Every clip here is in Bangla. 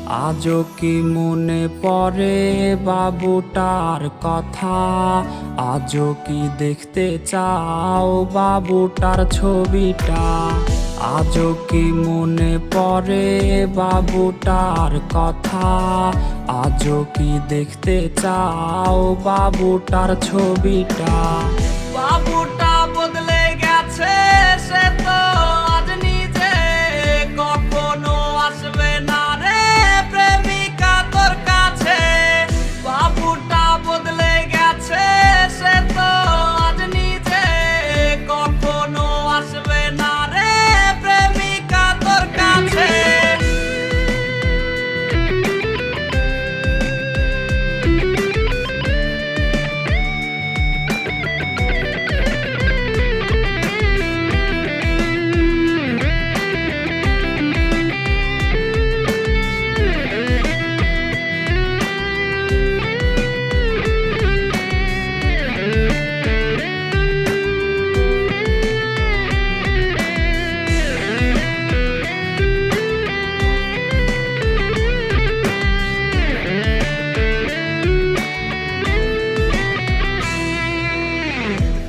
আজও কি মনে পড়ে বাবুটার কথা? আজও কি দেখতে চাও বাবুটার ছবিটা? আজও কি মনে পড়ে বাবুটার কথা? আজও কি দেখতে চাও বাবুটার ছবিটা? বাবুটা বদলে গেছে, সে তো আজ নিজে কখনো আসবে না রে প্রেমিকা তোর কাছে। বাবুটা বদলে গেছে, সে তো আজ নিজে কখনো আসবে না রে প্রেমিকা তোর কাছে।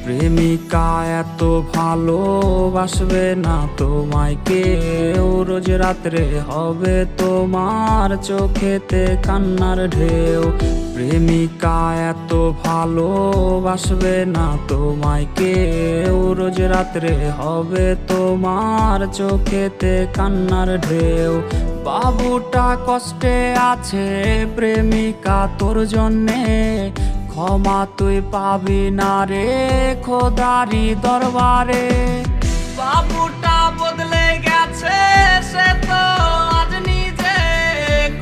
প্রেমিকা এত ভালোবাসবে না তোমায় কেউ, রোজ রাত্রে হবে তোমার চোখেতে কান্নার ঢেউ। প্রেমিকা এত ভালোবাসবে না তোমায় কেউ, রোজ রাত্রে হবে তোমার চোখেতে কান্নার ঢেউ। বাবুটা কষ্টে আছে প্রেমিকা তোর জন্যে, ক্ষমা তুই পাবি না রে খোদারি দরবারে। বাবুটা বদলে গেছে, সে তো আজ নিজে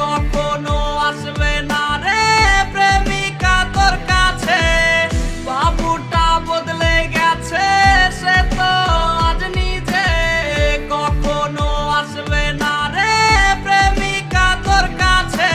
কখনো আসবে না রে প্রেমিকা তোর কাছে। বাবুটা বদলে গেছে, সে তো আজ নিজে কখনো আসবে না রে প্রেমিকা তোর কাছে।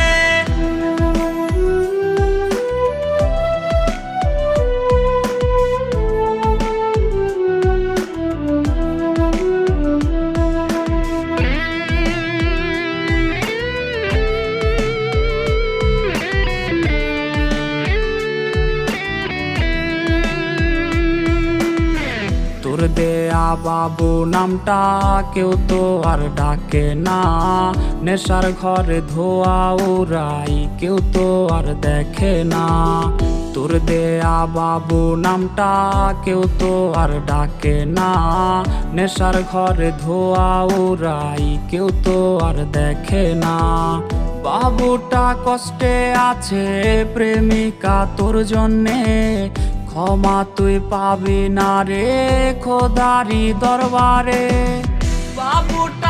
তোর দেয়া বাবু নামটা কেউ তো আর ডাকে না, নেশার ঘরে ধোয়া উড়াই কেউ তো আর দেখে না। তোর দেয়া বাবু নামটা কেউ তো আর ডাকে না, নেশার ঘরে ধোয়া উড়াই কেউ তো আর দেখে না। বাবুটা কষ্টে আছে প্রেমিকা তোর জন্যে, ক্ষমা তুই পাবি না রে খোদারি দরবারে। বাবুটা